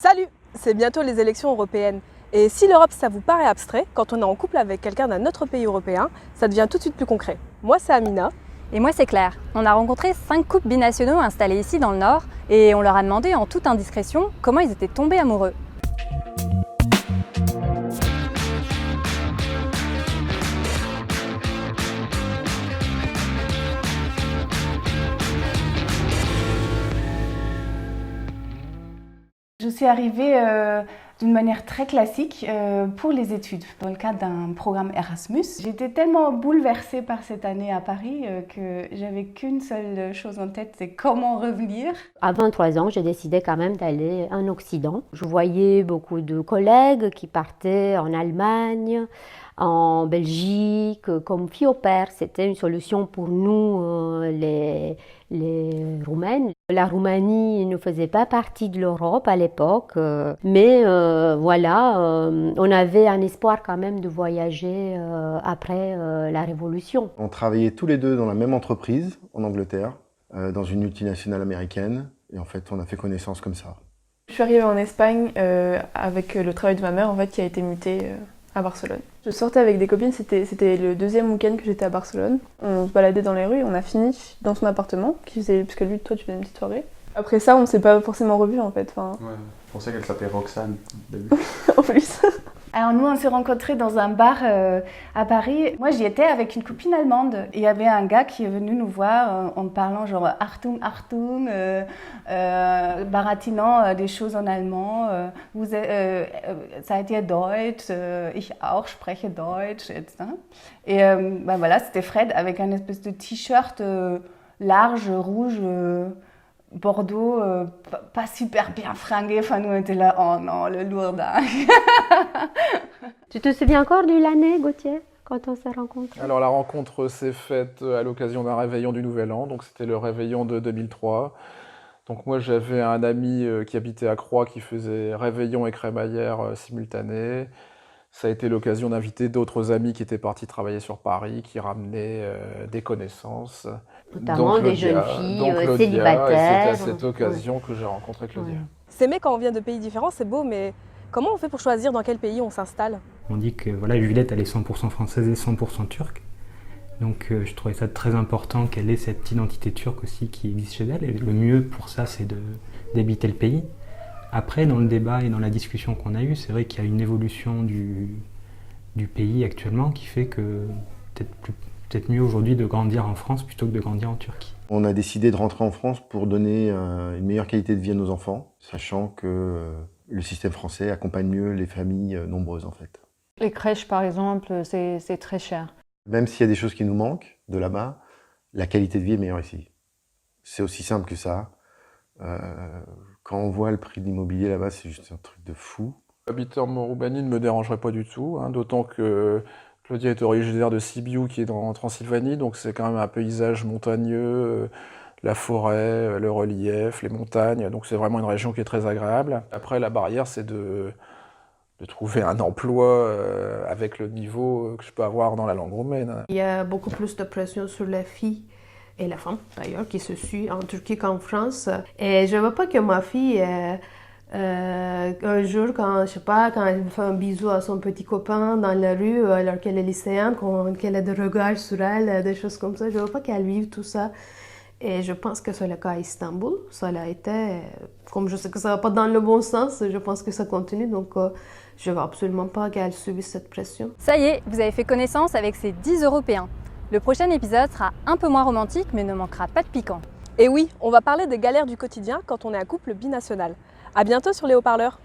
Salut! C'est bientôt les élections européennes. Et si l'Europe, ça vous paraît abstrait, quand on est en couple avec quelqu'un d'un autre pays européen, ça devient tout de suite plus concret. Moi, c'est Amina. Et moi, c'est Claire. On a rencontré 5 couples binationaux installés ici dans le Nord et on leur a demandé en toute indiscrétion comment ils étaient tombés amoureux. Je suis arrivée d'une manière très classique pour les études, dans le cadre d'un programme Erasmus. J'étais tellement bouleversée par cette année à Paris que j'avais qu'une seule chose en tête, c'est comment revenir. À 23 ans, j'ai décidé quand même d'aller en Occident. Je voyais beaucoup de collègues qui partaient en Allemagne, en Belgique, comme fille au père. C'était une solution pour nous, les Roumaines. La Roumanie ne faisait pas partie de l'Europe à l'époque, mais voilà, on avait un espoir quand même de voyager après la Révolution. On travaillait tous les deux dans la même entreprise en Angleterre, dans une multinationale américaine, et en fait on a fait connaissance comme ça. Je suis arrivée en Espagne avec le travail de ma mère en fait, qui a été muté à Barcelone. Je sortais avec des copines, c'était le deuxième week-end que j'étais à Barcelone. On se baladait dans les rues, on a fini dans son appartement, puisque lui, toi tu faisais une petite soirée. Après ça, on ne s'est pas forcément revus en fait. Ouais, je pensais qu'elle s'appelait Roxane au début. En plus. Alors nous, on s'est rencontrés dans un bar à Paris. Moi, j'y étais avec une copine allemande. Il y avait un gars qui est venu nous voir en parlant genre Achtung, Achtung, baratinant des choses en allemand. Seid ihr Deutsch? Ich auch spreche Deutsch. Et ben voilà, c'était Fred avec un espèce de t-shirt large, rouge, Bordeaux, pas super bien fringué. Enfin, nous, on était là, oh non, le lourdin. Tu te souviens encore de l'année, Gauthier, quand on s'est rencontrés? Alors la rencontre s'est faite à l'occasion d'un réveillon du Nouvel An, donc c'était le réveillon de 2003. Donc moi j'avais un ami qui habitait à Croix qui faisait réveillon et crémaillère simultanée. Ça a été l'occasion d'inviter d'autres amis qui étaient partis travailler sur Paris, qui ramenaient des connaissances. Notamment dont des Claudia, jeunes filles dont Claudia, célibataires. Et c'était à cette occasion que j'ai rencontré Claudia. Ouais. S'aimer quand on vient de pays différents, c'est beau, mais comment on fait pour choisir dans quel pays on s'installe? On dit que voilà, Juliette, elle est 100% française et 100% turque. Donc je trouvais ça très important qu'elle ait cette identité turque aussi qui existe chez elle. Et le mieux pour ça, c'est d'habiter le pays. Après, dans le débat et dans la discussion qu'on a eue, c'est vrai qu'il y a une évolution du pays actuellement qui fait que peut-être mieux aujourd'hui de grandir en France plutôt que de grandir en Turquie. On a décidé de rentrer en France pour donner une meilleure qualité de vie à nos enfants, sachant que le système français accompagne mieux les familles nombreuses en fait. Les crèches par exemple, c'est très cher. Même s'il y a des choses qui nous manquent de là-bas, la qualité de vie est meilleure ici. C'est aussi simple que ça. Quand on voit le prix de l'immobilier là-bas, c'est juste un truc de fou. Habiter en Roumanie ne me dérangerait pas du tout, hein, d'autant que Claudia est originaire de Sibiu, qui est en Transylvanie, donc c'est quand même un paysage montagneux, la forêt, le relief, les montagnes, donc c'est vraiment une région qui est très agréable. Après, la barrière, c'est de trouver un emploi avec le niveau que je peux avoir dans la langue roumaine. Il y a beaucoup plus de pression sur la fille et la femme d'ailleurs qui se suit en Turquie qu'en France. Et je veux pas que ma fille un jour quand elle fait un bisou à son petit copain dans la rue alors qu'elle est lycéenne, qu'elle a des regards sur elle, des choses comme ça, je veux pas qu'elle vive tout ça. Et je pense que c'est le cas à Istanbul. Ça l'a été, comme je sais que ça va pas dans le bon sens, je pense que ça continue, donc je veux absolument pas qu'elle subisse cette pression. Ça y est, vous avez fait connaissance avec ces 10 Européens. Le prochain épisode sera un peu moins romantique, mais ne manquera pas de piquant. Et oui, on va parler des galères du quotidien quand on est un couple binational. À bientôt sur les haut-parleurs.